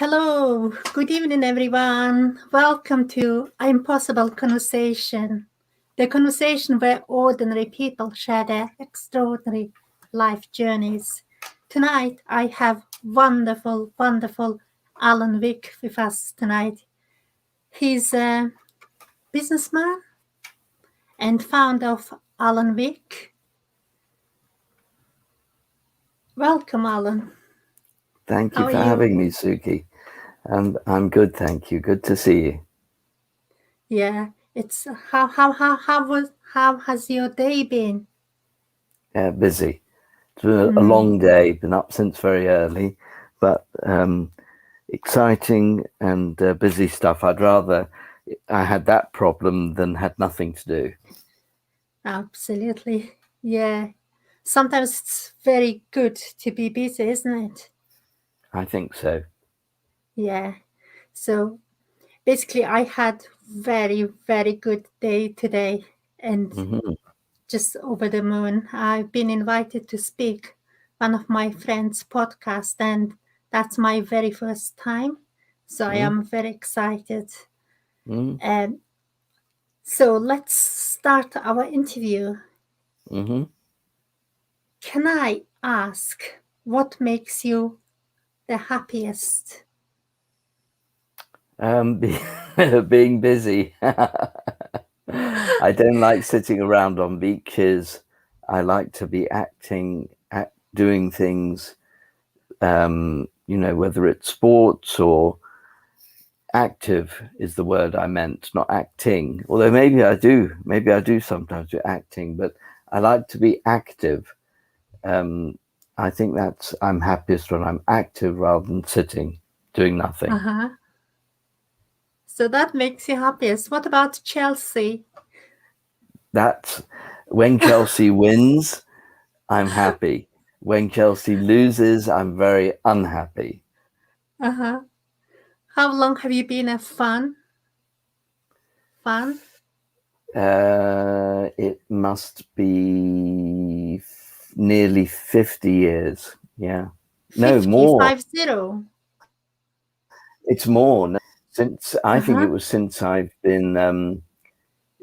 Hello, good evening, everyone. Welcome to I'mPossible conversation, the conversation where ordinary people share their extraordinary life journeys. Tonight, I have wonderful Alan Wick with us tonight. He's a businessman and founder of Alan Wick. Welcome, Alan. Thank you How for are you? having me, Suki. I'm good, thank you. Good to see you. Yeah, it's how has your day been? Busy. It's been a long day. Been up since very early, but exciting and busy stuff. I'd rather I had that problem than had nothing to do. Absolutely. Yeah. Sometimes it's very good to be busy, isn't it? I think so. Yeah. So basically, I had very good day today and just over the moon. I've been invited to speak one of my friends' podcast, and that's my very first time. So I am very excited. So let's start our interview. Can I ask what makes you the happiest? Being busy. I don't like sitting around on beaches. I like to be acting, doing things, whether it's sports or active is the word I meant, not acting. Although maybe I do sometimes do acting, but I like to be active. I think I'm happiest when I'm active rather than sitting, doing nothing. So that makes you happiest. What about Chelsea? That's when Chelsea wins, I'm happy. When Chelsea loses, I'm very unhappy. How long have you been a fan? It must be nearly 50 years. Yeah. 50, No, more. 50. It's more. No, I think it was since I've been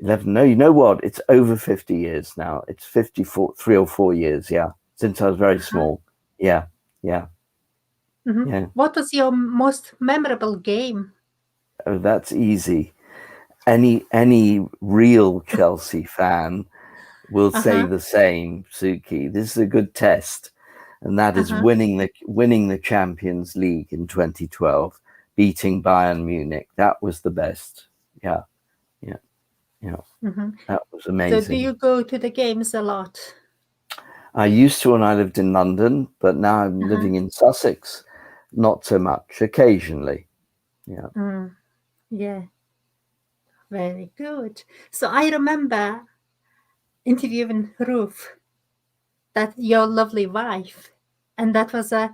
11. No, you know what? It's over 50 years now. It's 54, 3 or 4 years. Yeah. Since I was very small. Yeah. Yeah. Yeah. What was your most memorable game? Oh, that's easy. Any real Chelsea fan will say the same, Suki. This is a good test, and that is winning the Champions League in 2012, beating Bayern Munich. That was the best. Yeah. That was amazing. So do you go to the games a lot? I used to when I lived in London, but now I'm living in Sussex. Not so much. Occasionally. Yeah. Yeah. Very good. So I remember interviewing Ruth, that your lovely wife, and that was the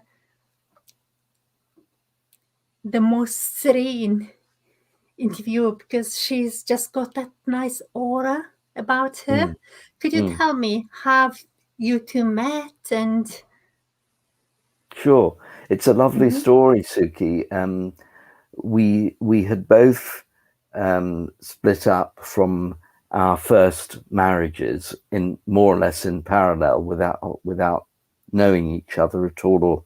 most serene interview because she's just got that nice aura about her. Could you tell me how you two met? And sure, it's a lovely story, Suki. We had both split up from our first marriages in more or less in parallel without knowing each other at all or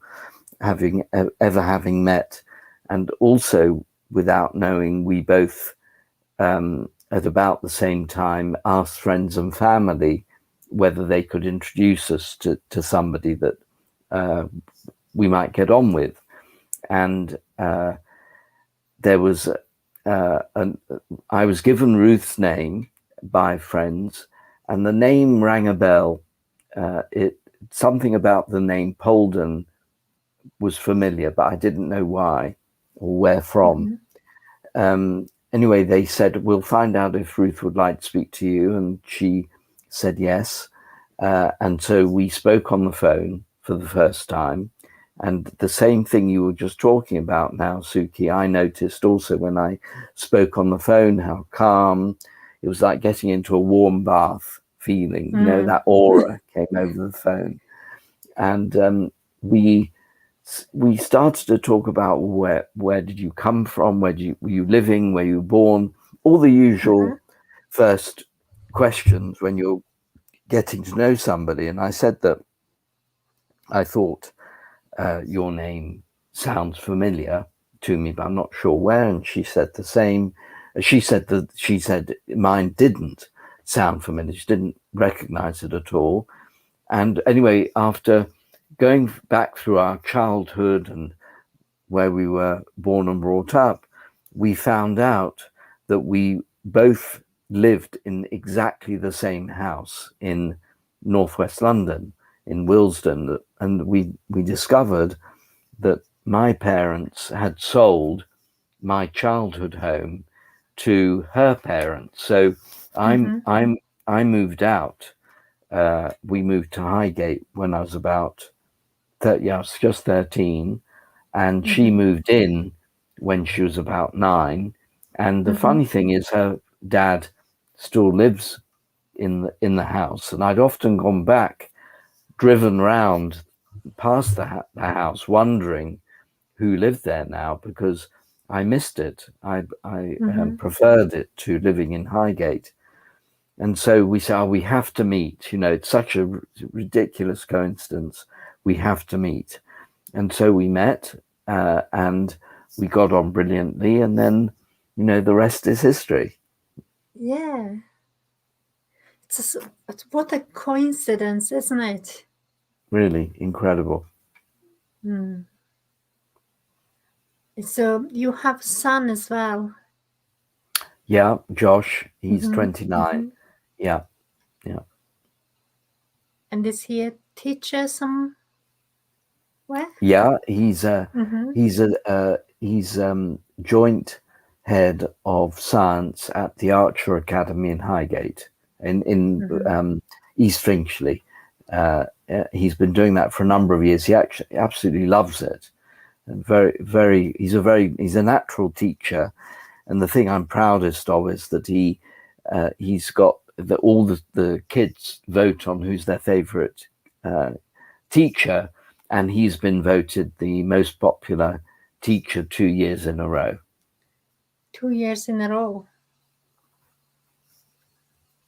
ever having met, and also without knowing, we both at about the same time asked friends and family whether they could introduce us to somebody that we might get on with. And there was I was given Ruth's name by friends, and the name rang a bell. Something about the name Polden was familiar, but I didn't know why or where from. Anyway, they said, we'll find out if Ruth would like to speak to you. And she said yes. And so we spoke on the phone for the first time. And the same thing you were just talking about now, Suki, I noticed also when I spoke on the phone, how calm. It was like getting into a warm bath feeling, that aura came over the phone. And we we started to talk about where did you come from, were you living, where you were born, all the usual first questions when you're getting to know somebody. And I said that I thought your name sounds familiar to me, but I'm not sure where. And she said the same. She said mine didn't sound familiar. She didn't recognize it at all. And anyway, after going back through our childhood and where we were born and brought up, we found out that we both lived in exactly the same house in northwest London, in Willesden, and we discovered that my parents had sold my childhood home to her parents. So I moved out. We moved to Highgate when I was about 30. I was just 13, and she moved in when she was about 9. And the funny thing is, her dad still lives in the house, and I'd often gone back, driven round past the house, wondering who lived there now, because I missed it. I preferred it to living in Highgate. And so we said, we have to meet. You know, it's such a ridiculous coincidence. We have to meet. And so we met, and we got on brilliantly. And then, you know, the rest is history. Yeah. What a coincidence, isn't it? Really incredible. So you have a son as well. Yeah, Josh, he's 29. Yeah. And is he a teacher somewhere? Yeah, he's joint head of science at the Archer Academy in Highgate in East Finchley. He's been doing that for a number of years. He actually absolutely loves it. And he's a natural teacher. And the thing I'm proudest of is that he's got all the kids vote on who's their favorite teacher, and he's been voted the most popular teacher 2 years in a row. 2 years in a row.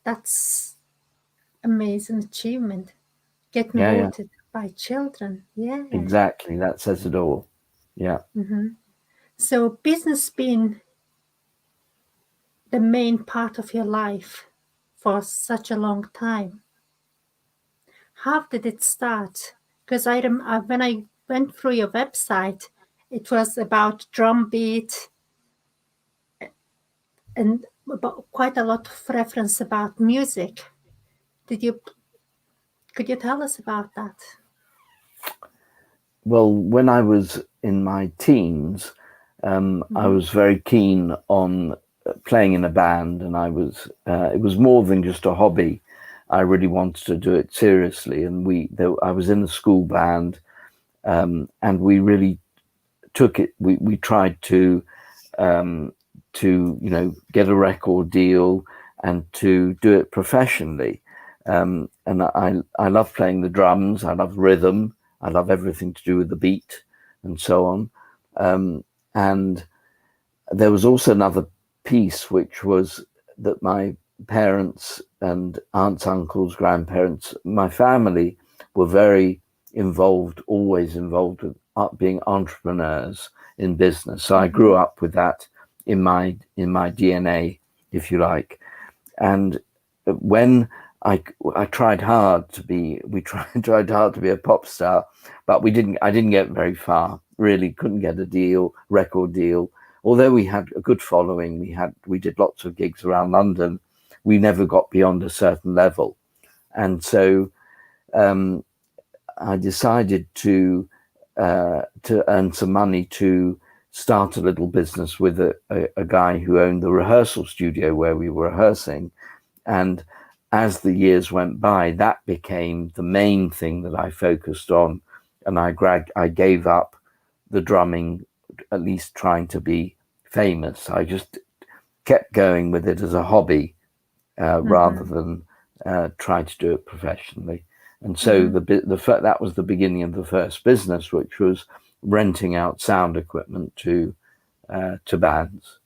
That's amazing achievement. Getting voted by children. Yeah. Exactly. That says it all. Yeah. So business been the main part of your life for such a long time. How did it start? Because when I went through your website, it was about drum beat and about quite a lot of reference about music. Could you tell us about that? Well, when I was in my teens, I was very keen on playing in a band, and it was more than just a hobby. I really wanted to do it seriously, and I was in the school band, and we really took it. We tried to get a record deal and to do it professionally. And I love playing the drums. I love rhythm. I love everything to do with the beat and so on. And there was also another piece, which was that my parents and aunts, uncles, grandparents, my family were very involved, always involved with being entrepreneurs in business. So I grew up with that in my DNA, if you like. And when I tried hard to be, tried hard to be a pop star, but I didn't get very far, really couldn't get a record deal. Although we had a good following, we did lots of gigs around London, we never got beyond a certain level. And so I decided to earn some money to start a little business with a guy who owned the rehearsal studio where we were rehearsing. And as the years went by, that became the main thing that I focused on. And I gave up the drumming, at least trying to be famous. I just kept going with it as a hobby rather than try to do it professionally. And so that was the beginning of the first business, which was renting out sound equipment to bands.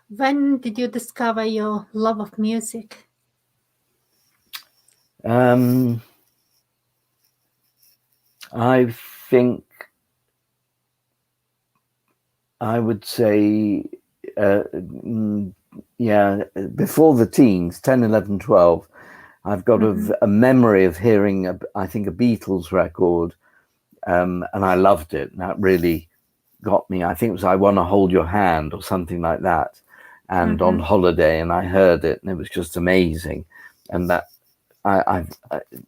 When did you discover your love of music? I think I would say, before the teens, 10, 11, 12, I've got a memory of hearing, I think, a Beatles record, and I loved it. And that really got me. I think it was I Want to Hold Your Hand or something like that. And on holiday, and I heard it, and it was just amazing. And that I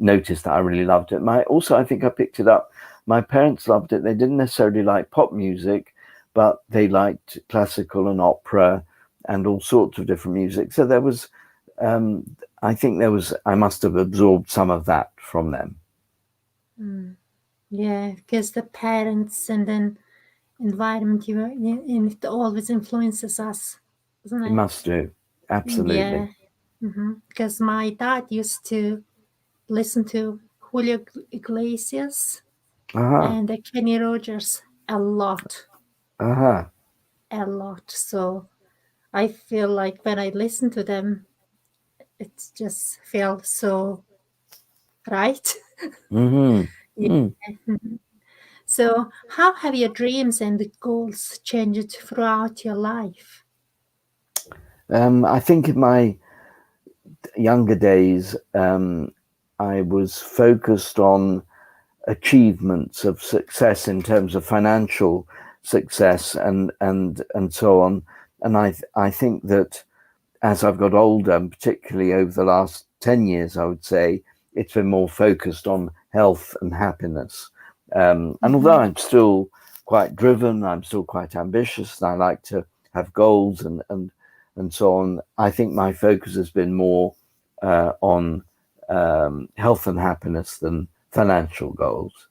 noticed that I really loved it. I think I picked it up. My parents loved it. They didn't necessarily like pop music, but they liked classical and opera and all sorts of different music. So there was, I must have absorbed some of that from them. Yeah, because the parents and then environment you were in, it always influences us, doesn't it? It must do. Absolutely. Yeah. Because my dad used to listen to Julio Iglesias and Kenny Rogers a lot. A lot. So I feel like when I listen to them, it just feels so right. So how have your dreams and goals changed throughout your life? I think in my younger days, I was focused on achievements of success in terms of financial success and so on. And I think that as I've got older, and particularly over the last 10 years, I would say it's been more focused on health and happiness. And although I'm still quite driven, I'm still quite ambitious, and I like to have goals and so on, I think my focus has been more on health and happiness than financial goals.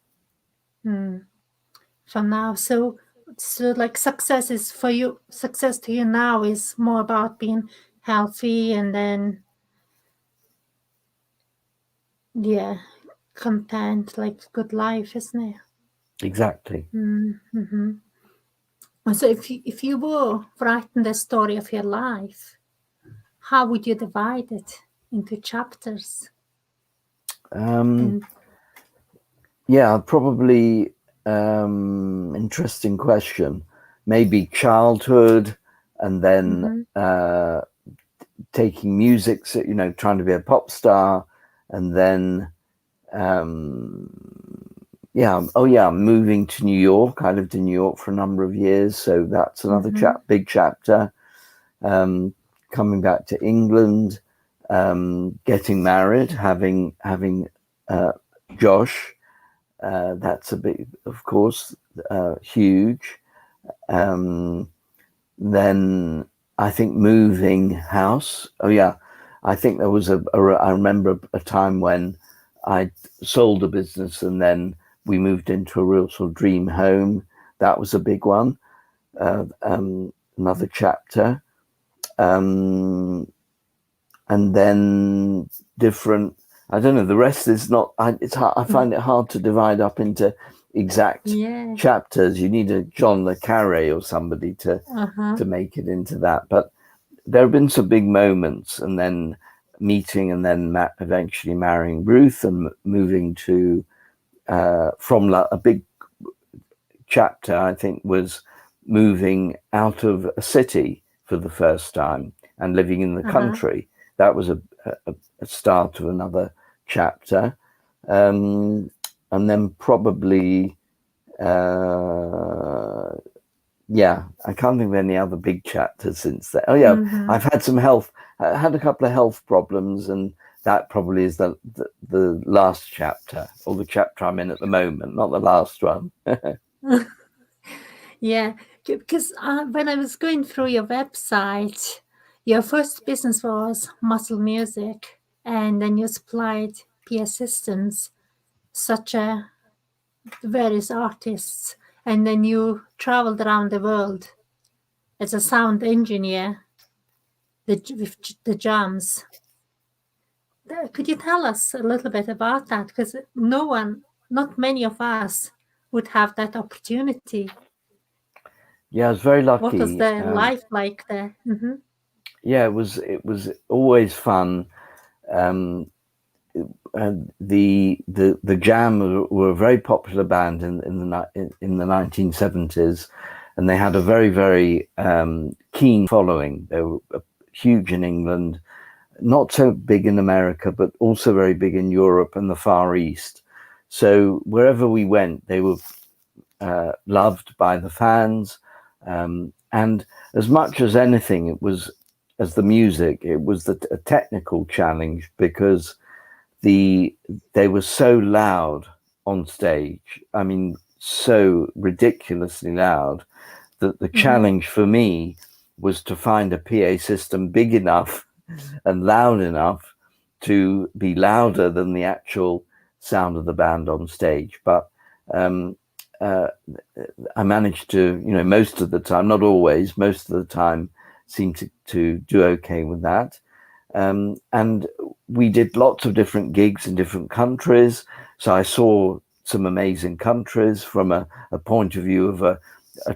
For now, so like success to you now is more about being healthy and then content, like good life, isn't it? Exactly. So if you were writing the story of your life, how would you divide it into chapters? Probably interesting question. Maybe childhood, and then taking music, so, trying to be a pop star, and then moving to New York. I lived in New York for a number of years, so that's another big chapter. Coming back to England, getting married, having Josh. That's a big, of course, huge. Then I think moving house. I think there was I remember a time when I sold a business and then we moved into a real sort of dream home. That was a big one. Another chapter. And then different, I don't know, the rest is not, it's hard, I find it hard to divide up into exact chapters. You need a John le Carré or somebody to make it into that. But there have been some big moments, and then meeting and then eventually marrying Ruth and moving to, from a big chapter, I think, was moving out of a city for the first time and living in the country. That was a start of another chapter. And then probably, I can't think of any other big chapters since then. I've had some I had a couple of health problems, and that probably is the last chapter, or the chapter I'm in at the moment, not the last one. Yeah, because when I was going through your website, your first business was Muscle Music, and then you supplied PA systems, such a various artists, and then you traveled around the world as a sound engineer with the drums. Could you tell us a little bit about that? Because not many of us would have that opportunity. Yeah, I was very lucky. What was the life like there? Mm-hmm. Yeah, it was always fun. And the Jam were a very popular band in the 1970s, and they had a very, very keen following. They were huge in England, not so big in America, but also very big in Europe and the Far East. So wherever we went, they were loved by the fans. And as much as anything, it was, as the music, it was a technical challenge, because they were so loud on stage. I mean, so ridiculously loud that the challenge for me was to find a PA system big enough and loud enough to be louder than the actual sound of the band on stage. But I managed to, most of the time, not always, most of the time, seem to do okay with that. And we did lots of different gigs in different countries. So I saw some amazing countries from a point of view of a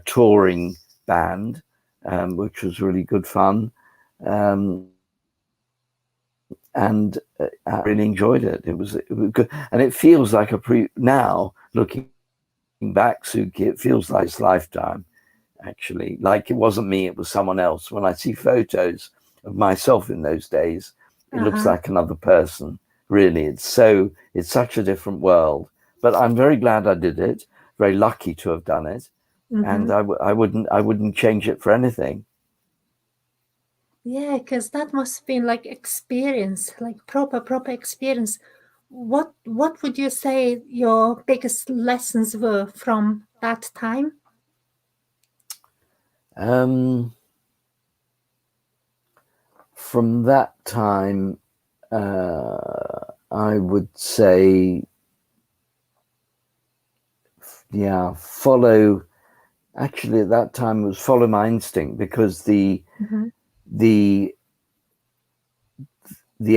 touring band, which was really good fun. And I really enjoyed it. It was good. And it feels like now looking back, Suki, it feels like this lifetime, actually. Like it wasn't me, it was someone else. When I see photos of myself in those days, it looks like another person. Really, it's such a different world. But I'm very glad I did it. Very lucky to have done it, and I wouldn't change it for anything. Yeah, because that must have been like experience, like proper experience. What would you say your biggest lessons were from that time? From that time, I would say, follow. Actually, at that time, it was follow my instinct, because the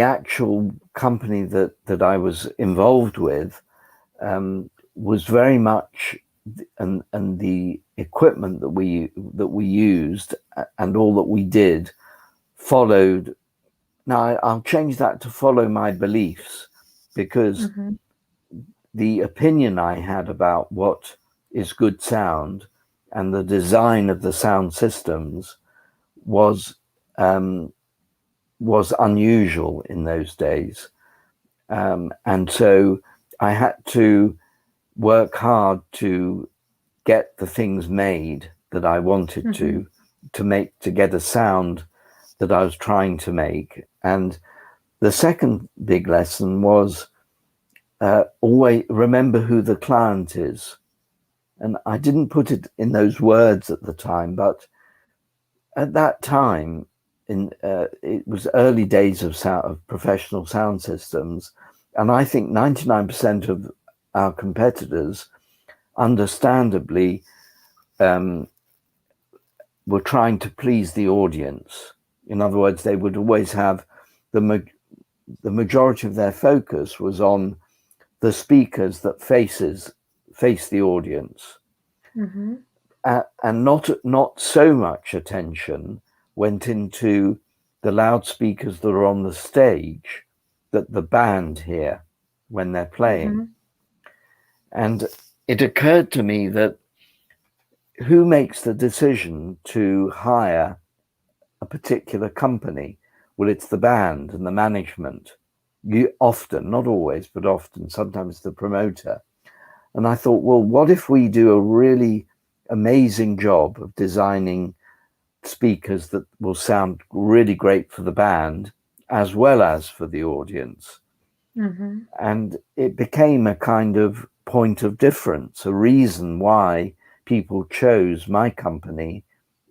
actual company that I was involved with was very much, and the equipment that we used and all that we did followed. Now I'll change that to follow my beliefs, because the opinion I had about what is good sound and the design of the sound systems was unusual in those days. And so I had to work hard to get the things made that I wanted to get a sound that I was trying to make. And the second big lesson was always remember who the client is. And I didn't put it in those words at the time, but at that time, it was early days of professional sound systems, and I think 99% of our competitors, understandably, were trying to please the audience. In other words, they would always have the majority of their focus was on the speakers that face the audience. And not so much attention went into the loudspeakers that are on the stage that the band hear when they're playing. And it occurred to me that who makes the decision to hire a particular company? Well, it's the band and the management. Often, not always, but often, sometimes the promoter. And I thought, well, what if we do a really amazing job of designing speakers that will sound really great for the band as well as for the audience? And it became a kind of point of difference, a reason why people chose my company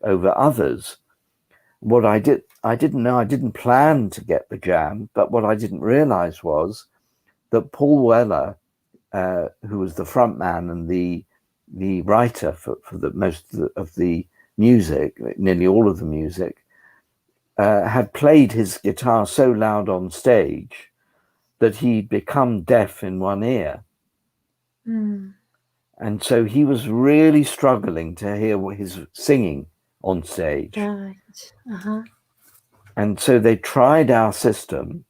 over others. What I didn't know, I didn't plan to get the Jam, but what I didn't realize was that Paul Weller, who was the front man and the writer for the most of the music, nearly all of the music, had played his guitar so loud on stage that he'd become deaf in one ear. And so he was really struggling to hear his singing on stage. Right. And so they tried our system,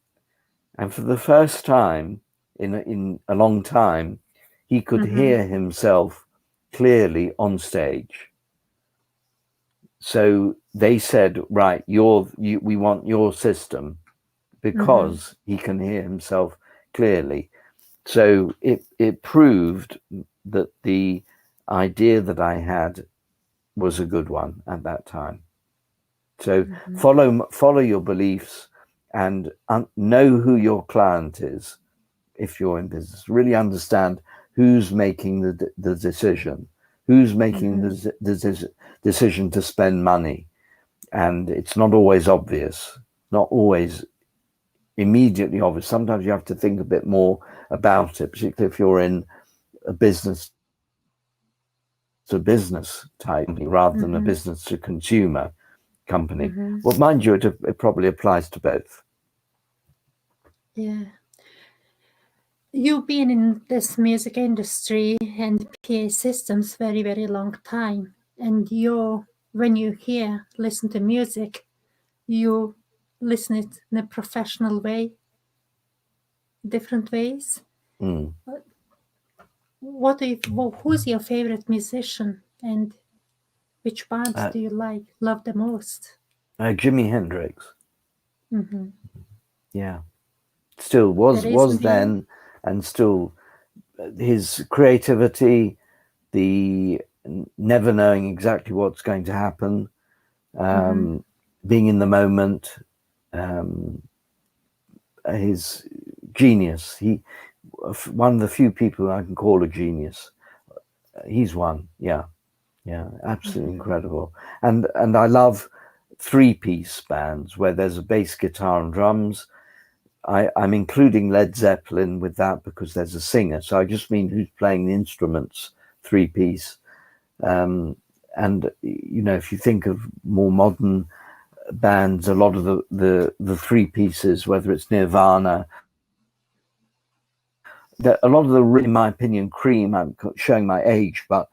and for the first time in a long time, he could hear himself clearly on stage. So they said, right, we want your system because he can hear himself clearly. So it proved that the idea that I had was a good one at that time. So follow your beliefs and know who your client is. If you're in business, really understand who's making the decision, who's making the decision to spend money. And it's not always obvious, not always immediately obvious. Sometimes you have to think a bit more about it, particularly if you're in a business to business type rather than a business to consumer company. Well, mind you, it probably applies to both. Yeah. You've been in this music industry and PA systems very, very long time. And when you listen to music, you listen it in a professional way, different ways. Who's your favorite musician and which bands do you love the most? Jimi Hendrix. Yeah. Still was then, and still his creativity, the never knowing exactly what's going to happen, being in the moment, his genius. One of the few people I can call a genius. He's one. Yeah, absolutely incredible. And I love 3-piece bands where there's a bass guitar and drums. I'm including Led Zeppelin with that because there's a singer. So I just mean who's playing the instruments, 3-piece. And, if you think of more modern bands, a lot of the 3-pieces, whether it's Nirvana, a lot of in my opinion, Cream, I'm showing my age, but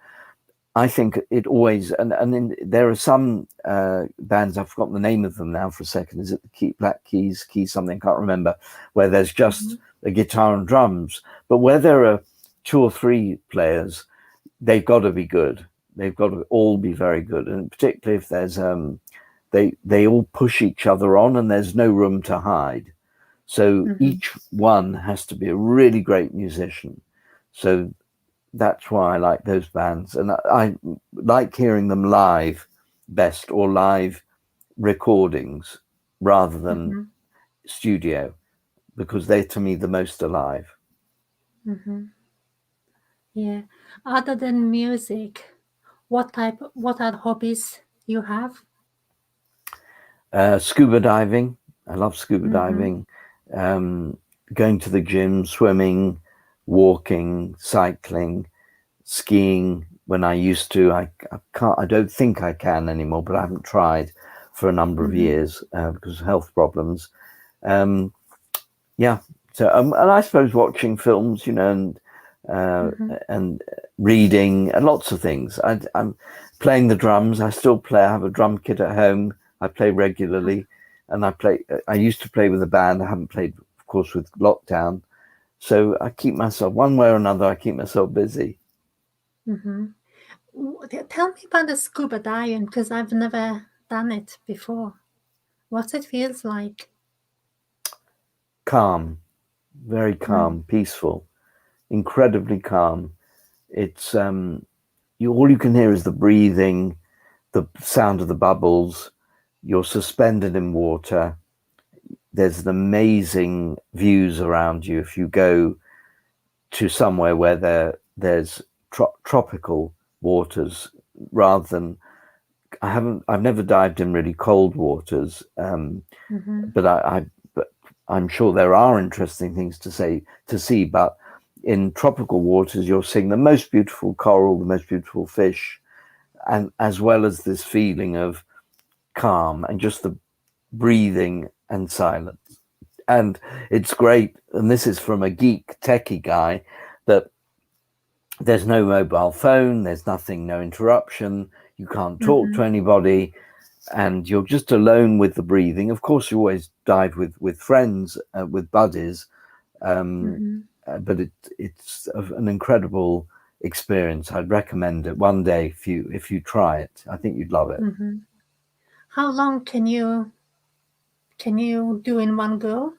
I think it always, and then there are some bands, I've forgotten the name of them now for a second. Is it the Black Keys, something, can't remember, where there's just a guitar and drums. But where there are 2 or 3 players, they've got to be good. They've got to all be very good. And particularly if there's, they all push each other on and there's no room to hide. So each one has to be a really great musician. So that's why I like those bands, and I like hearing them live best, or live recordings rather than studio, because they're to me the most alive. Yeah. Other than music, what are the hobbies you have? Scuba diving. I love scuba diving. Going to the gym, swimming, walking, cycling, skiing. When I used to, I don't think I can anymore, but I haven't tried for a number of years because of health problems. Yeah. So, and I suppose watching films, and reading and lots of things. I'm playing the drums. I still play. I have a drum kit at home. I play regularly, and I used to play with a band. I haven't played, of course, with lockdown. So I keep myself, one way or another, I keep myself busy. Tell me about the scuba diving, because I've never done it before. What it feels like? Calm, very calm, peaceful, incredibly calm. It's all you can hear is the breathing, the sound of the bubbles. You're suspended in water. There's amazing views around you. If you go to somewhere where there's tropical waters, rather than, I've never dived in really cold waters, but I'm sure there are interesting things to see. But in tropical waters, you're seeing the most beautiful coral, the most beautiful fish, and as well as this feeling of calm and just the breathing and silence. And it's great. And this is from a geek techie guy, that there's no mobile phone, there's nothing, no interruption, you can't talk to anybody, and you're just alone with the breathing. Of course, you always dive with friends, with buddies, but it's an incredible experience. I'd recommend it one day if you try it. I think you'd love it. How long can you do in one go?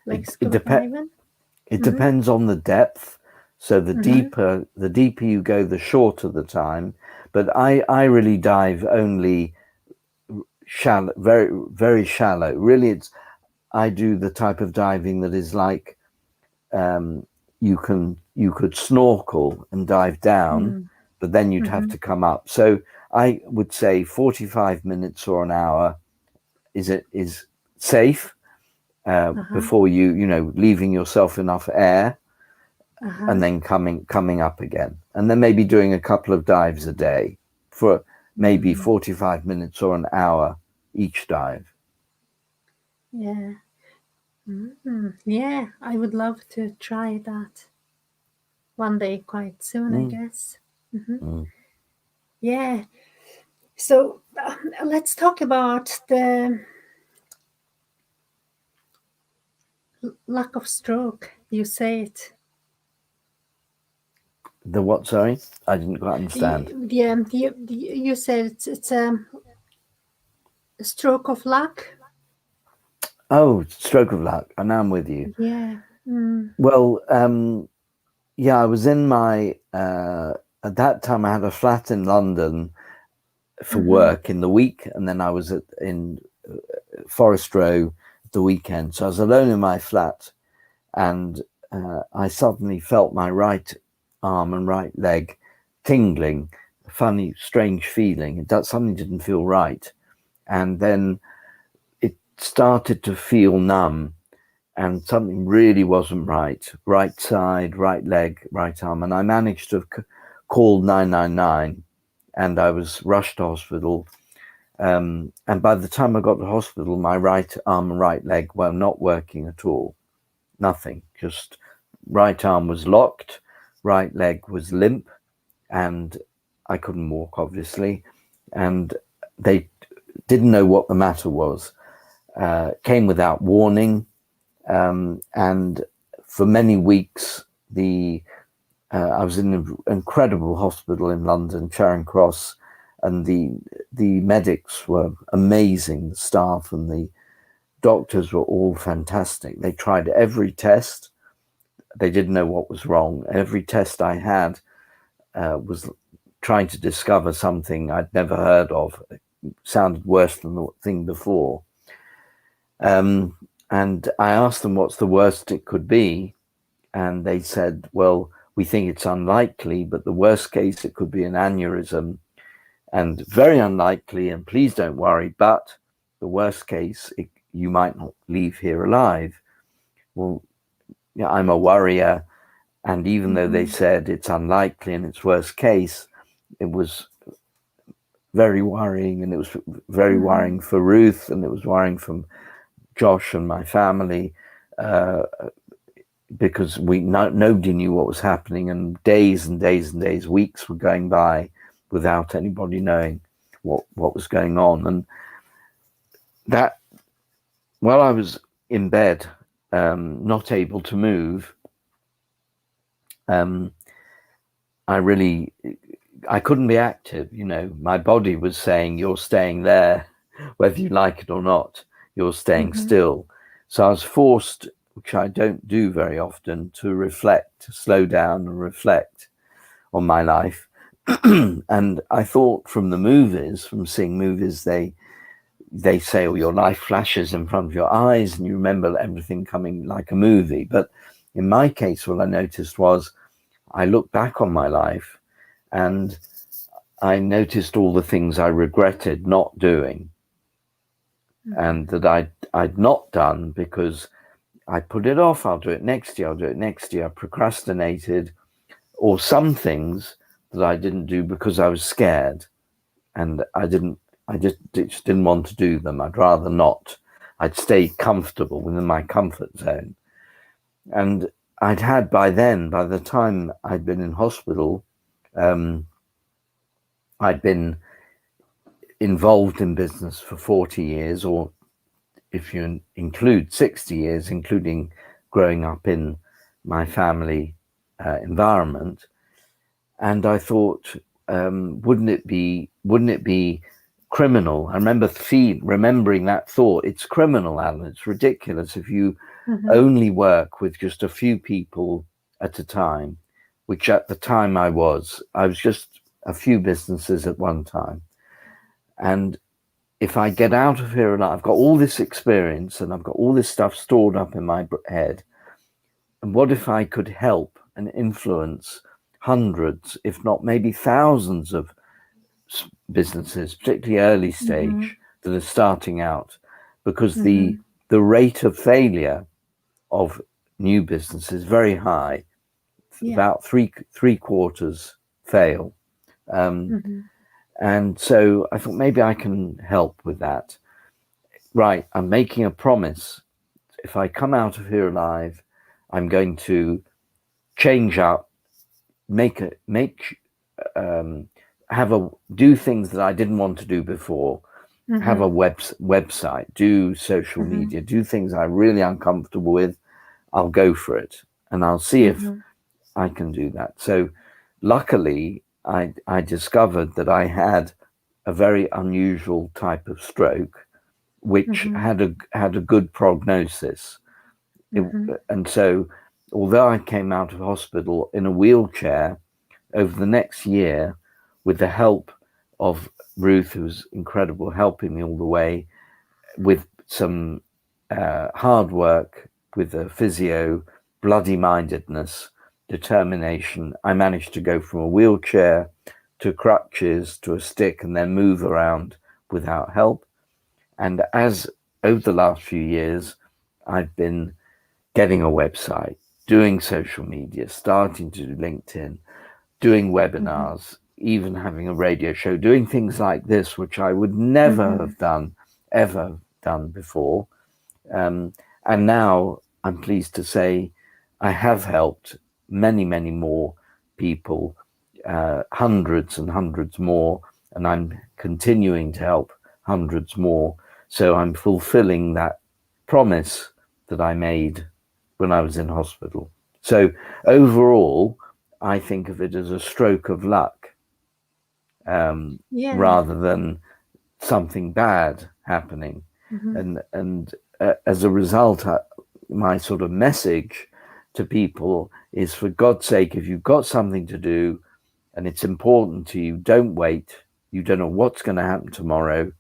Like scuba diving? It depends on the depth. So the deeper you go, the shorter the time. But I really dive only shallow, very, very shallow. Really, I do the type of diving that is like you could snorkel and dive down, but then you'd have to come up. So I would say 45 minutes or an hour is safe before you leaving yourself enough air, and then coming up again, and then maybe doing a couple of dives a day for maybe 45 minutes or an hour each dive. Yeah. Yeah, I would love to try that one day quite soon, I guess. Yeah. So let's talk about the lack of stroke. You say it. The what? Sorry, I didn't quite understand. Yeah, you said it's a stroke of luck. Oh, stroke of luck. And now I'm with you. Yeah. Well, yeah, I was in my at that time I had a flat in London for work in the week, and then I was in Forest Row the weekend. So I was alone in my flat, and I suddenly felt my right arm and right leg tingling, a funny, strange feeling. Something didn't feel right. And then it started to feel numb, and something really wasn't right. Right side, right leg, right arm. And I managed to call 999, and I was rushed to hospital. And by the time I got to hospital, my right arm and right leg were not working at all. Nothing, just right arm was locked, right leg was limp, and I couldn't walk, obviously. And they didn't know what the matter was. Came without warning. And for many weeks, I was in an incredible hospital in London, Charing Cross, and the medics were amazing. The staff and the doctors were all fantastic. They tried every test. They didn't know what was wrong. Every test I had was trying to discover something I'd never heard of. It sounded worse than the thing before. And I asked them what's the worst it could be. And they said, well, we think it's unlikely, but the worst case, it could be an aneurysm, and very unlikely, and please don't worry, but the worst case, you might not leave here alive. Well, yeah, I'm a worrier. And even though they said it's unlikely and it's worst case, it was very worrying, and it was very worrying for Ruth, and it was worrying for Josh and my family, because nobody knew what was happening, and days and days and days, weeks were going by without anybody knowing what was going on. And that, while I was in bed, not able to move, I couldn't be active. My body was saying, you're staying there, whether you like it or not, you're staying still. So I was forced, which I don't do very often, to reflect, to slow down and reflect on my life. And I thought from seeing movies, they say, oh, your life flashes in front of your eyes and you remember everything coming like a movie. But in my case, what I noticed was I looked back on my life and I noticed all the things I regretted not doing, and that I'd not done because I put it off. I'll do it next year. I procrastinated, or some things that I didn't do because I was scared, and I just didn't want to do them. I'd rather not. I'd stay comfortable within my comfort zone. And I'd had by the time I'd been in hospital, I'd been involved in business for 40 years, or if you include 60 years, including growing up in my family environment. And I thought, wouldn't it be criminal? I remember remembering that thought. It's criminal, Alan. It's ridiculous if you only work with just a few people at a time, which at the time I was just a few businesses at one time. And if I get out of here and I've got all this experience and I've got all this stuff stored up in my head, and what if I could help and influence hundreds, if not maybe thousands of businesses, particularly early stage, that are starting out, because the rate of failure of new business is very high. About three quarters fail. And so I thought maybe I can help with that. Right, I'm making a promise. If I come out of here alive, I'm going to change up, do things that I didn't want to do before, have a website, do social media, do things I'm really uncomfortable with. I'll go for it, and I'll see if I can do that. So luckily, I discovered that I had a very unusual type of stroke, which had a good prognosis. And so, although I came out of hospital in a wheelchair, over the next year, with the help of Ruth, who was incredible, helping me all the way, with some hard work, with a physio, bloody-mindedness, determination, I managed to go from a wheelchair to crutches to a stick and then move around without help. And as over the last few years, I've been getting a website, doing social media, starting to do LinkedIn, doing webinars, even having a radio show, doing things like this, which I would never have ever done before. And now I'm pleased to say I have helped many, many more people, hundreds and hundreds more, and I'm continuing to help hundreds more. So I'm fulfilling that promise that I made when I was in hospital. So overall, I think of it as a stroke of luck, rather than something bad happening. And as a result, my sort of message to people is, for God's sake, if you've got something to do and it's important to you, don't wait. You don't know what's going to happen tomorrow.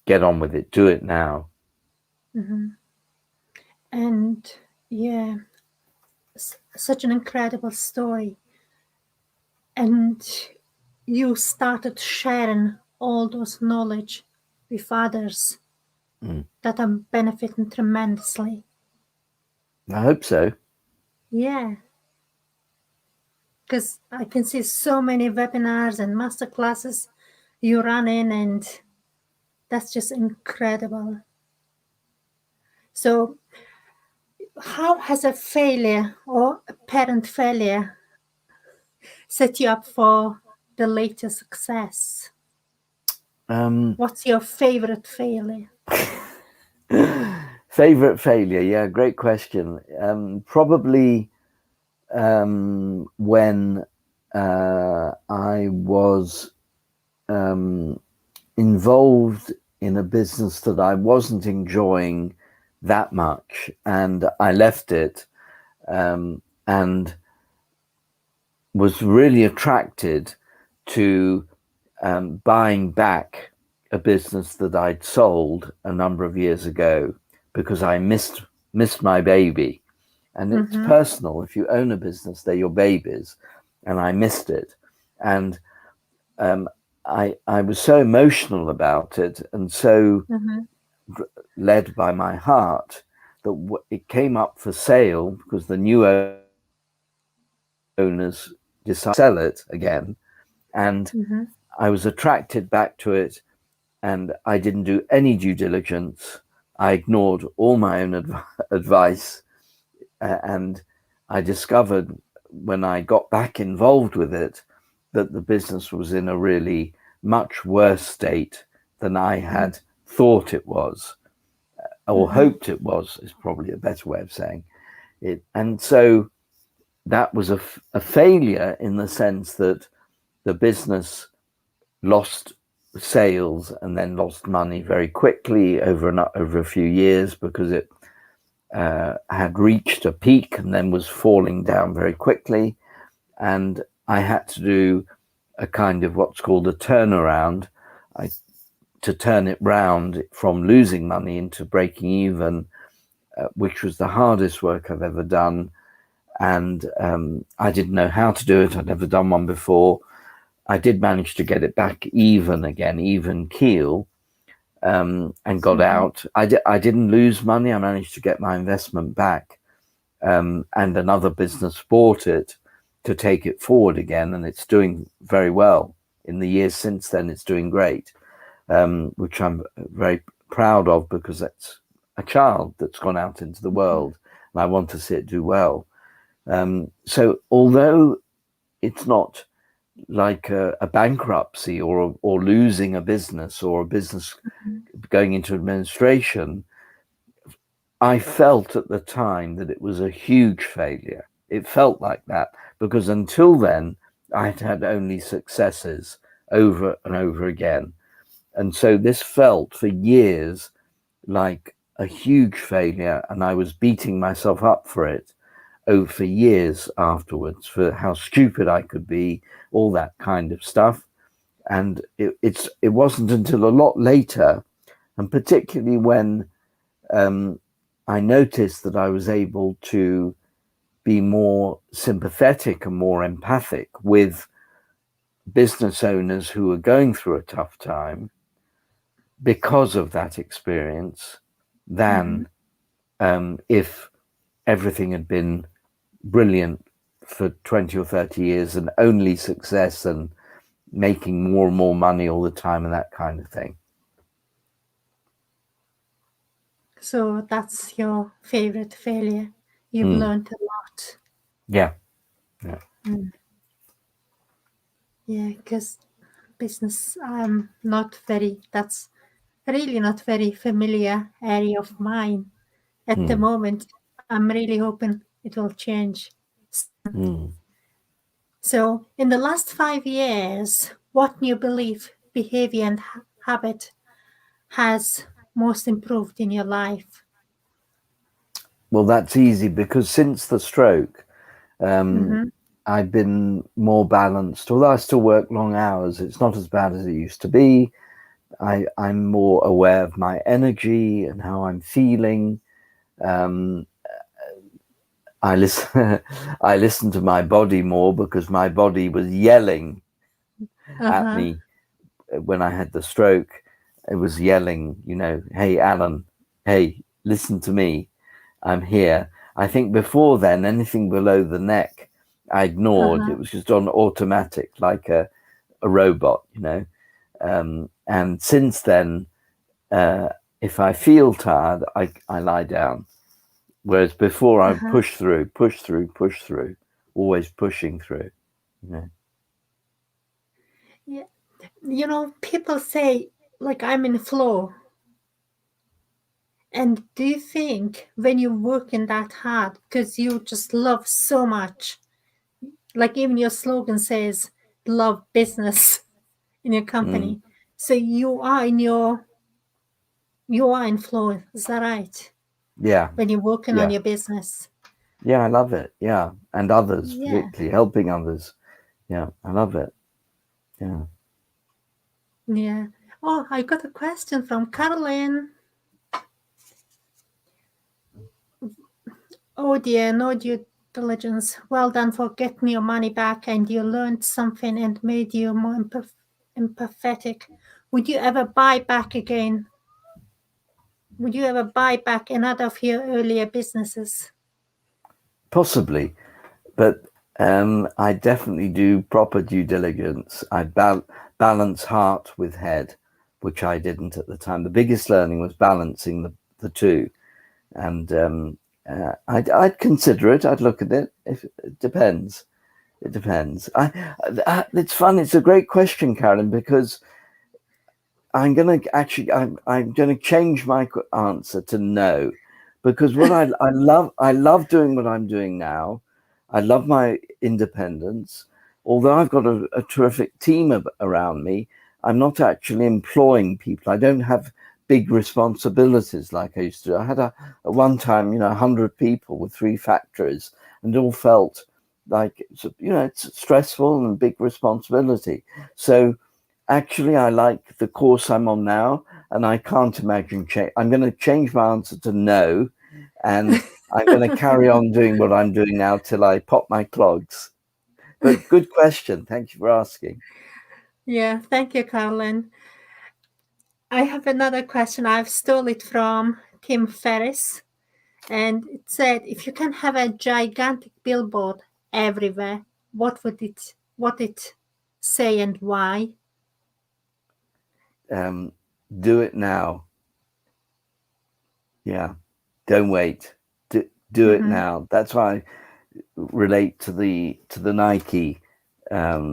Get on with it. Do it now. And such an incredible story. And you started sharing all those knowledge with others that are benefiting tremendously. I hope so. Yeah. Because I can see so many webinars and masterclasses you run in, and that's just incredible. So how has a failure or a parent failure set you up for the later success? What's your favorite failure? Favorite failure? Yeah, great question. Probably when I was involved in a business that I wasn't enjoying that much, and I left it, and was really attracted to buying back a business that I'd sold a number of years ago, because I missed my baby. And it's personal. If you own a business, they're your babies, and I missed it. And I was so emotional about it, and so led by my heart, that it came up for sale because the new owners decided to sell it again. And I was attracted back to it, and I didn't do any due diligence. I ignored all my own advice. and I discovered when I got back involved with it that the business was in a really much worse state than I had thought it was, or hoped it was, is probably a better way of saying it. And so that was a failure in the sense that the business lost sales and then lost money very quickly over a few years, because it had reached a peak and then was falling down very quickly. And I had to do a kind of what's called a turnaround, to turn it round from losing money into breaking even, which was the hardest work I've ever done. And I didn't know how to do it. I'd never done one before. I did manage to get it back even again, even keel, and got out. I didn't lose money. I managed to get my investment back, and another business bought it to take it forward again, and it's doing very well. In the years since then, it's doing great, which I'm very proud of, because that's a child that's gone out into the world, and I want to see it do well. So although it's not like a bankruptcy or losing a business, or a business going into administration, I felt at the time that it was a huge failure. It felt like that, because until then I'd had only successes over and over again. And so this felt for years like a huge failure, and I was beating myself up for it for years afterwards, for how stupid I could be, all that kind of stuff. And it wasn't until a lot later, and particularly when I noticed that I was able to be more sympathetic and more empathic with business owners who were going through a tough time because of that experience, than if everything had been brilliant for 20 or 30 years and only success and making more and more money all the time and that kind of thing. So that's your favorite failure. You've learned a lot. Yeah. Yeah, because business, that's really not very familiar area of mine at the moment. I'm really hoping it will change. So in the last 5 years, what new belief, behavior, and habit has most improved in your life? Well, that's easy, because since the stroke, I've been more balanced. Although I still work long hours, it's not as bad as it used to be. I'm more aware of my energy and how I'm feeling. I listen to my body more, because my body was yelling at me when I had the stroke. It was yelling, hey, Alan, hey, listen to me. I'm here. I think before then, anything below the neck, I ignored. It was just on automatic, like a robot, and since then, if I feel tired, I lie down. Whereas before, I push through, always pushing through. Yeah. People say, like, I'm in flow. And do you think when you're working that hard, because you just love so much, like even your slogan says, love business in your company. So you are in flow. Is that right? Yeah. When you're working on your business. Yeah, I love it. Yeah. And others, particularly helping others. Yeah, I love it. Yeah. Yeah. Oh, I got a question from Caroline. Oh dear, no due diligence. Well done for getting your money back, and you learned something and made you more empathetic. Would you ever buy back again? Would you ever buy back another of your earlier businesses? Possibly, but I definitely do proper due diligence. I balance heart with head, which I didn't at the time. The biggest learning was balancing the two, and I'd consider it. I'd look at it. If it depends. It depends. It's fun. It's a great question, Karen, because I'm gonna change my answer to no, because what I love doing what I'm doing now. I love my independence. Although I've got a terrific team around me, I'm not actually employing people. I don't have big responsibilities like I used to. I had at one time, 100 people with 3 factories, and it all felt like, it's stressful and big responsibility. So actually, I like the course I'm on now, and I can't imagine change. I'm going to change my answer to no, and I'm going to carry on doing what I'm doing now till I pop my clogs. But good question. Thank you for asking. Yeah, thank you, Carlin. I have another question. I've stole it from Tim Ferriss, and it said, if you can have a gigantic billboard everywhere, what would it say and why? Do it now. Yeah, don't wait. Do it now. That's why I relate to the Nike logo,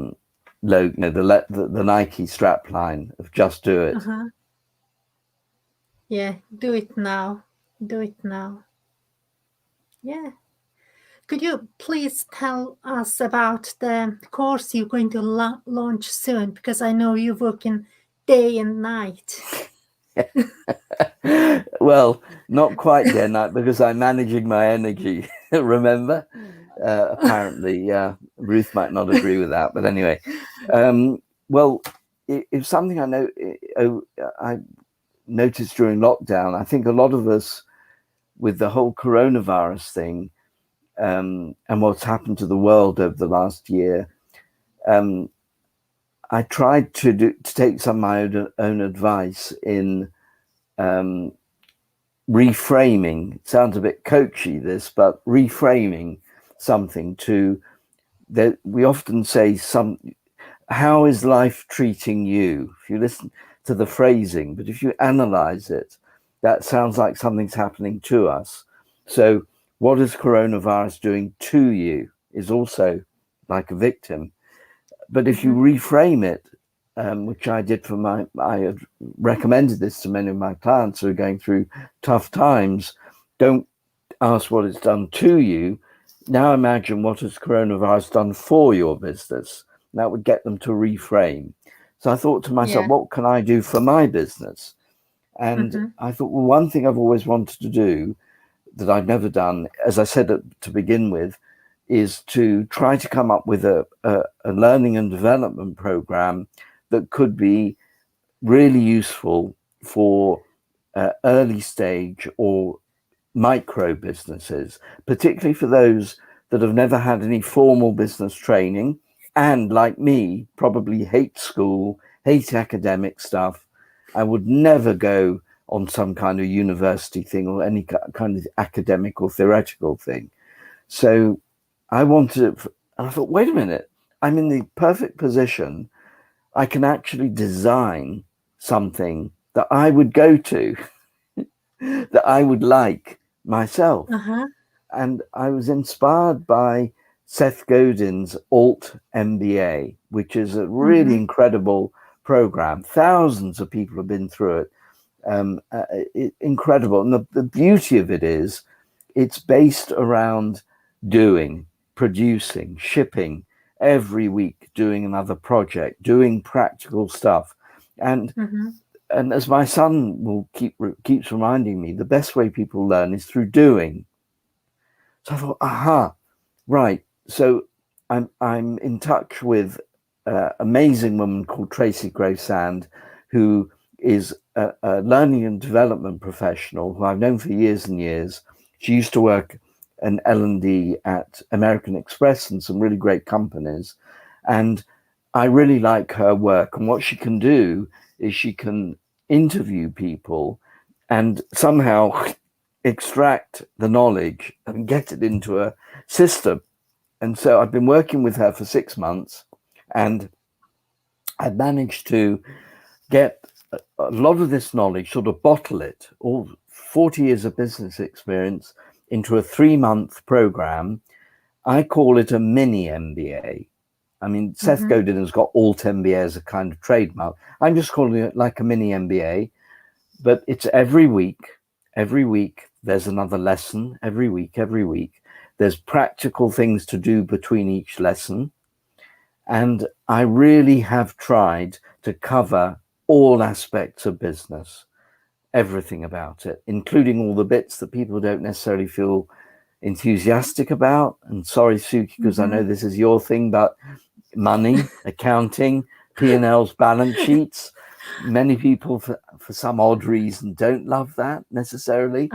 the Nike strap line of just do it. Yeah, do it now. Do it now. Yeah. Could you please tell us about the course you're going to launch soon? Because I know you're working day and night. Well, not quite day and night, because I'm managing my energy. Remember? Apparently, Ruth might not agree with that, but anyway. Well, it's something I noticed during lockdown. I think a lot of us, with the whole coronavirus thing, and what's happened to the world over the last year, I tried to take some of my own advice in reframing. It sounds a bit coachy, this, but reframing something to that. We often say, how is life treating you? If you listen to the phrasing, but if you analyze it, that sounds like something's happening to us. So what is coronavirus doing to you is also like a victim. But if you reframe it, which I did I had recommended this to many of my clients who are going through tough times. Don't ask what it's done to you. Now imagine what has coronavirus done for your business. That would get them to reframe. So I thought to myself, what can I do for my business? And I thought, well, one thing I've always wanted to do that I've never done, as I said to begin with, is to try to come up with a learning and development program that could be really useful for early stage or micro businesses, particularly for those that have never had any formal business training and, like me, probably hate school, hate academic stuff. I would never go on some kind of university thing or any kind of academic or theoretical thing. So I wanted, and I thought, wait a minute, I'm in the perfect position. I can actually design something that I would go to, that I would like myself. And I was inspired by Seth Godin's Alt MBA, which is a really incredible program. Thousands of people have been through it. Incredible. And the beauty of it is it's based around doing, producing, shipping, every week doing another project, doing practical stuff. And as my son will keeps reminding me, the best way people learn is through doing. So I thought, right. So I'm in touch with an amazing woman called Tracy Gray-Sand, who is a learning and development professional who I've known for years and years. She used to work an L&D at American Express and some really great companies. And I really like her work. And what she can do is she can interview people and somehow extract the knowledge and get it into a system. And so I've been working with her for 6 months, and I've managed to get a lot of this knowledge, sort of bottle it, all 40 years of business experience, into a 3-month program. I call it a mini MBA. I mean, Seth Godin has got alt MBA as a kind of trademark. I'm just calling it like a mini MBA, but it's every week. Every week there's another lesson. Every week. There's practical things to do between each lesson. And I really have tried to cover all aspects of business, everything about it, including all the bits that people don't necessarily feel enthusiastic about. And sorry, Suki, because I know this is your thing, but money, accounting, P&Ls, balance sheets. Many people, for some odd reason, don't love that necessarily.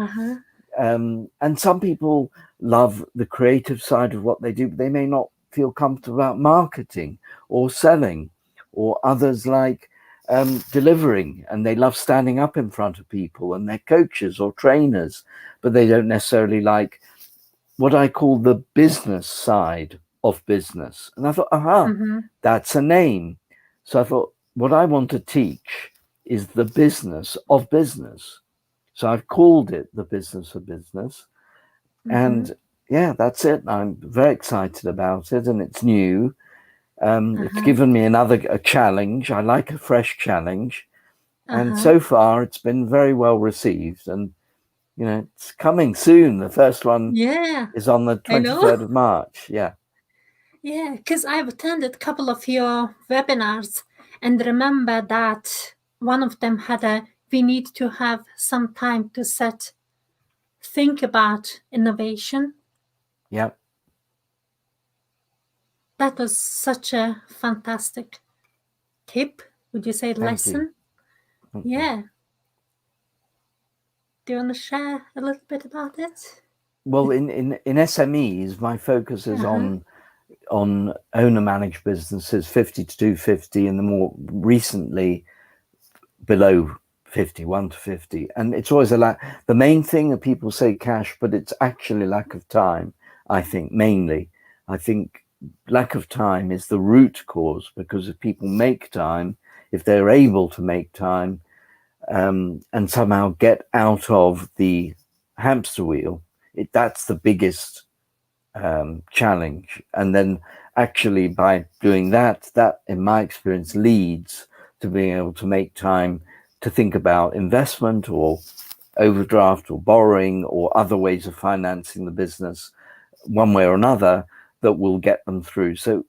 And some people love the creative side of what they do, but they may not feel comfortable about marketing or selling, or others like delivering, and they love standing up in front of people, and they're coaches or trainers, but they don't necessarily like what I call the business side of business. And I thought, that's a name. So I thought, what I want to teach is the business of business. So I've called it the business of business. And yeah, that's it. I'm very excited about it, and it's new. It's given me a challenge. I like a fresh challenge. And so far it's been very well received. And, you know, it's coming soon. The first one is on the 23rd of March. Yeah. Yeah, because I've attended a couple of your webinars, and remember that one of them had we need to have some time to think about innovation. Yeah. That was such a fantastic tip. Would you say lesson? Yeah. Do you want to share a little bit about it? Well, in SMEs, my focus is on owner managed businesses 50 to 250, and the more recently below 50, 1 to 50. And it's always the main thing that people say cash, but it's actually lack of time. I think mainly, lack of time is the root cause, because if people make time, if they're able to make time, and somehow get out of the hamster wheel, that's the biggest challenge. And then actually by doing that in my experience leads to being able to make time to think about investment or overdraft or borrowing or other ways of financing the business one way or another that will get them through. So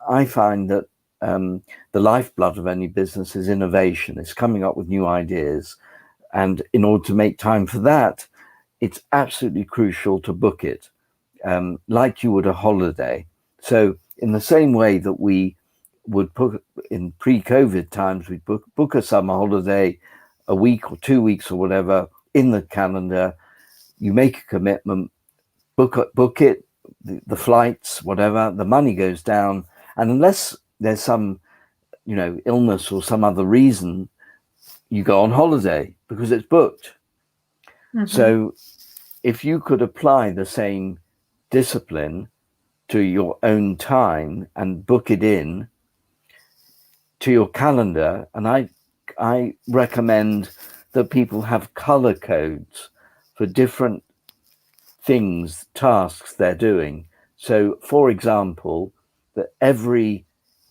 I find that the lifeblood of any business is innovation. It's coming up with new ideas. And in order to make time for that, it's absolutely crucial to book it, like you would a holiday. So in the same way that we would put in pre-COVID times, we'd book a summer holiday, a week or 2 weeks or whatever in the calendar. You make a commitment, book it, the flights, whatever, the money goes down. And unless there's some, illness or some other reason, you go on holiday because it's booked. So if you could apply the same discipline to your own time and book it in to your calendar, and I recommend that people have color codes for different things, tasks they're doing. So for example, that every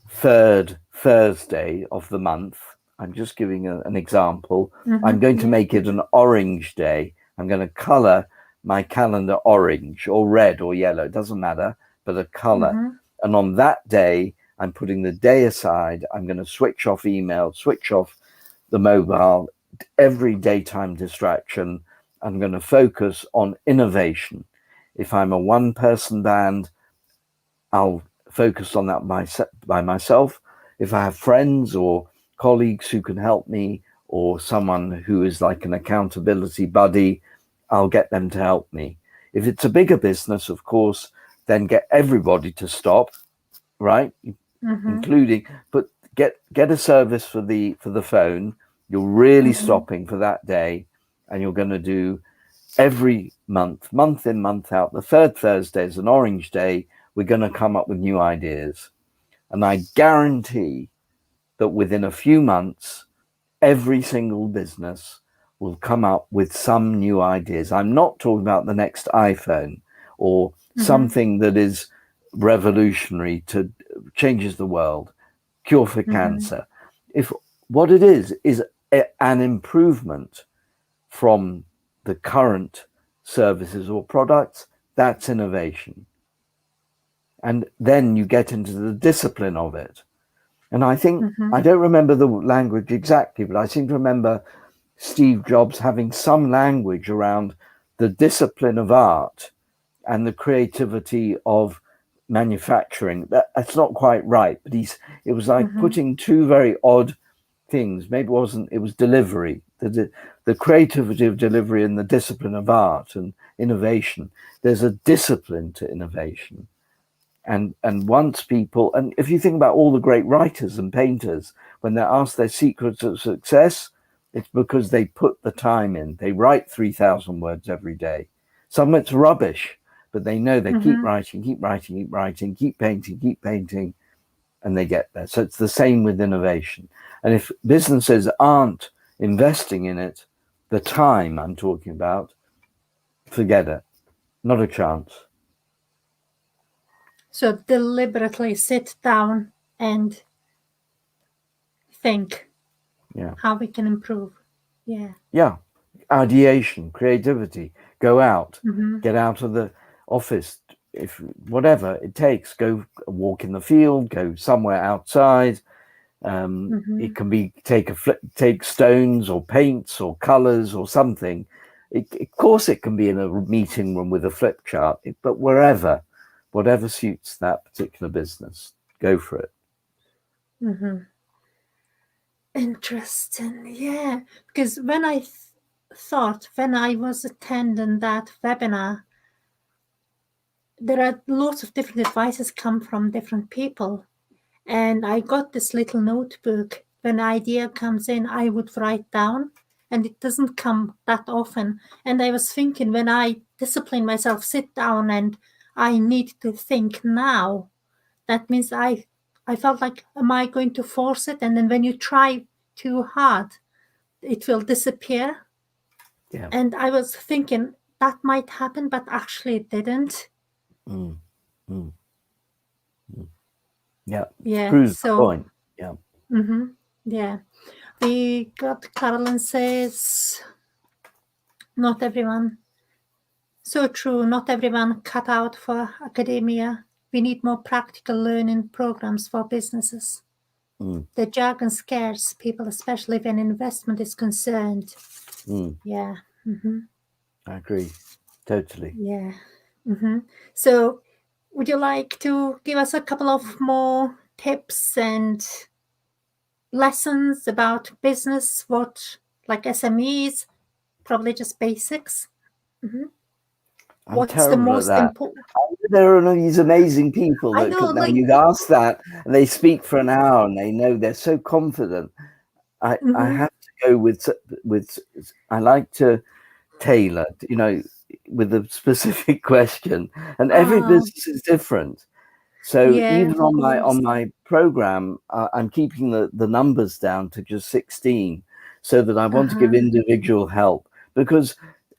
third Thursday of the month, I'm just giving an example, I'm going to make it an orange day. I'm going to color my calendar orange or red or yellow, it doesn't matter, but a color. And on that day, I'm putting the day aside. I'm going to switch off email, switch off the mobile, every daytime distraction. I'm going to focus on innovation. If I'm a one-person band, I'll focus on that by myself. If I have friends or colleagues who can help me, or someone who is like an accountability buddy, I'll get them to help me. If it's a bigger business, of course, then get everybody to stop, right? Including, but get a service for the phone. You're really stopping for that day, and you're going to do every month in, month out. The third Thursday is an orange day. We're going to come up with new ideas. And I guarantee that within a few months, every single business will come up with some new ideas. I'm not talking about the next iPhone or something that is revolutionary to changes the world, cure for cancer. If what it is an improvement from the current services or products, that's innovation. And then you get into the discipline of it. And I think, I don't remember the language exactly, but I seem to remember Steve Jobs having some language around the discipline of art and the creativity of manufacturing. That's not quite right, but it was like putting two very odd things. Maybe it was delivery, the creativity of delivery and the discipline of art and innovation. There's a discipline to innovation. And once people, and if you think about all the great writers and painters, when they're asked their secrets of success, it's because they put the time in. They write 3,000 words every day. Some of it's rubbish, but they know they keep writing, keep painting, and they get there. So it's the same with innovation. And if businesses aren't investing in it, the time I'm talking about, forget it. Not a chance. So deliberately sit down and think how we can improve. Yeah. Ideation, creativity, go out, get out of the office, if whatever it takes, go walk in the field, go somewhere outside. It can be take stones or paints or colors or something. Of course it can be in a meeting room with a flip chart, but whatever suits that particular business, go for it. Interesting. Yeah, because when I thought when I was attending that webinar, there are lots of different advices come from different people, and I got this little notebook. When an idea comes in, I would write down, and it doesn't come that often. And I was thinking, when I discipline myself, sit down, and I need to think now, that means I felt like, am I going to force it? And then when you try too hard, it will disappear. Yeah. And I was thinking that might happen, but actually it didn't. Yeah. Yeah. Proves the point. Yeah. Yeah. We got Carolyn says, not everyone. So true. Not everyone cut out for academia. We need more practical learning programs for businesses. The jargon scares people, especially when investment is concerned. Yeah. I agree. Totally. Yeah. So would you like to give us a couple of more tips and lessons about business? What, like SMEs, probably just basics? What's the most important? There are these amazing people I that know, like, you ask that and they speak for an hour and they know, they're so confident. I have to go with I like to tailor, with a specific question, and every business is different. So even on my program, I'm keeping the numbers down to just 16, so that I want to give individual help, because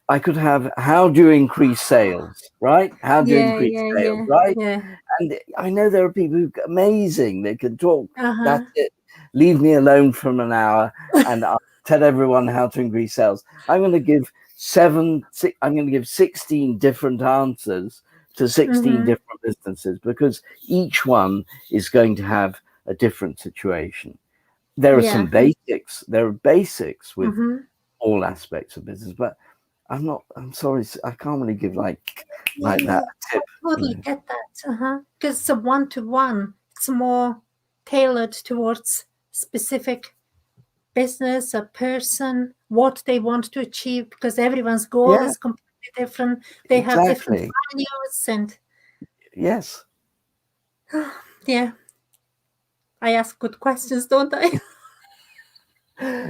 I could have, how do you increase sales, right? How do you increase sales, right? Yeah. And I know there are people who are amazing. They can talk. That's it. Leave me alone for an hour and I'll tell everyone how to increase sales. I'm going to give 16 different answers to 16 different businesses, because each one is going to have a different situation. There are some basics. There are basics with all aspects of business, but I'm sorry, I can't really give like that tip. I totally get that. Because it's a one-to-one. It's more tailored towards specific business, a person, what they want to achieve, because everyone's goal is completely different. They have different values and yes. Yeah. I ask good questions, don't I?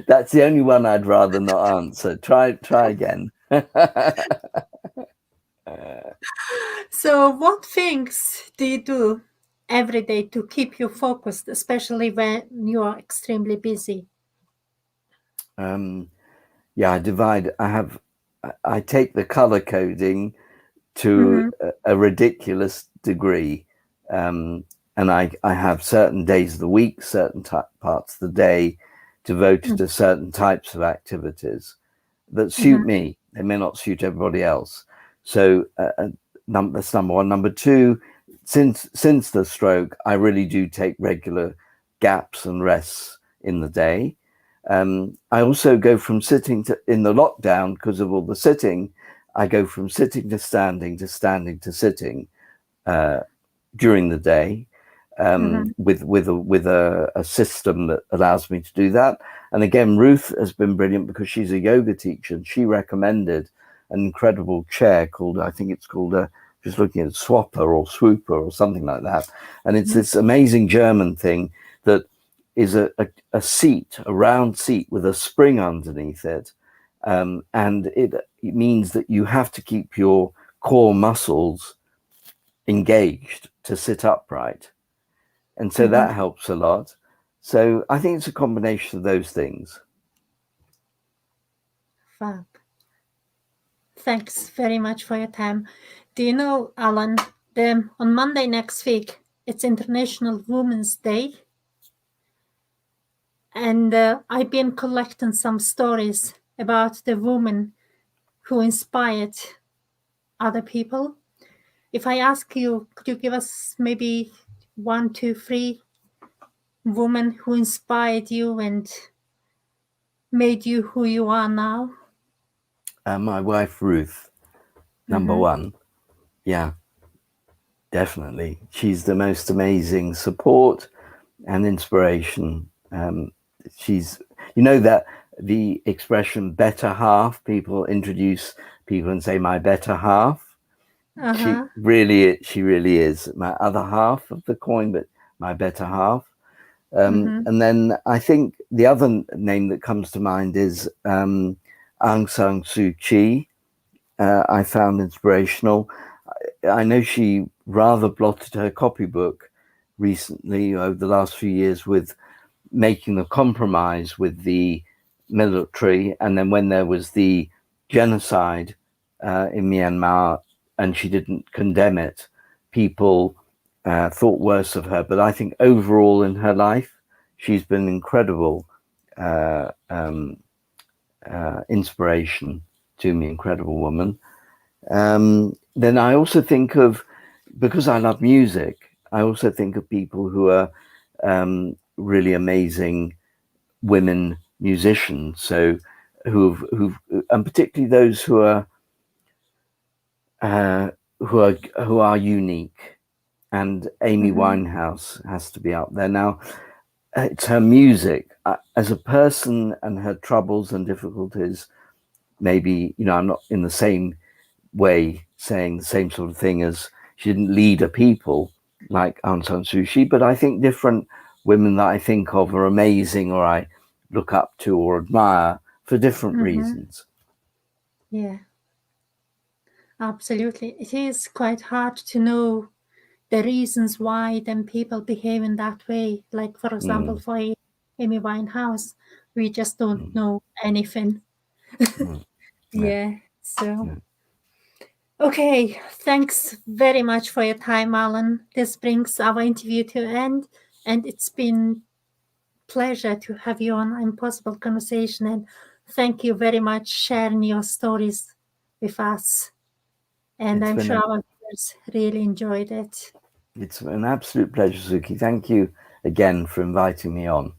That's the only one I'd rather not answer. Try again. So what things do you do every day to keep you focused, especially when you are extremely busy? Yeah, I take the color coding to a ridiculous degree. And I have certain days of the week, certain parts of the day devoted to certain types of activities that suit me. They may not suit everybody else. So that's number one. Number two, since the stroke, I really do take regular gaps and rests in the day. I also go from sitting in the lockdown, because of all the sitting, I go from sitting to standing to standing to sitting during the day, with a system that allows me to do that. And again, Ruth has been brilliant because she's a yoga teacher, and she recommended an incredible chair called, I think it's called just looking at Swapper or Swooper or something like that. And it's this amazing German thing that is a seat, a round seat with a spring underneath it. And it means that you have to keep your core muscles engaged to sit upright. And so that helps a lot. So I think it's a combination of those things. Fab. Thanks very much for your time. Do you know, Alan, on Monday next week, it's International Women's Day. And I've been collecting some stories about the women who inspired other people. If I ask you, could you give us maybe 1, 2, 3 women who inspired you and made you who you are now? My wife, Ruth, number one. Yeah, definitely. She's the most amazing support and inspiration. She's, you know, that the expression better half, people introduce people and say my better half. She really is my other half of the coin, but my better half. And then I think the other name that comes to mind is Aung San Suu Kyi. I found inspirational. I know she rather blotted her copybook recently over the last few years with making a compromise with the military. And then when there was the genocide in Myanmar and she didn't condemn it, people thought worse of her. But I think overall in her life, she's been incredible inspiration to me, incredible woman. Then I also think of, because I love music, I also think of people who are really amazing women musicians. So who've and particularly those who are unique. And Amy Winehouse has to be up there. Now, it's her music. As a person and her troubles and difficulties, maybe, you know, I'm not in the same way saying the same sort of thing as she didn't lead a people like Aung San Suu Kyi, but I think different women that I think of are amazing, or I look up to or admire for different reasons. Yeah, absolutely. It is quite hard to know the reasons why then people behave in that way. Like, for example, for Amy Winehouse, we just don't know anything. Yeah. So, okay. Thanks very much for your time, Alan. This brings our interview to an end, and it's been pleasure to have you on I'mPossible Conversation, and thank you very much sharing your stories with us. And I'm sure our viewers really enjoyed it. It's an absolute pleasure, Suki. Thank you again for inviting me on.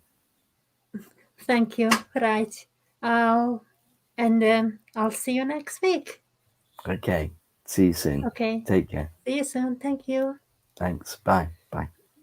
Thank you. Right. I'll see you next week. Okay. See you soon. Okay. Take care. See you soon. Thank you. Thanks. Bye.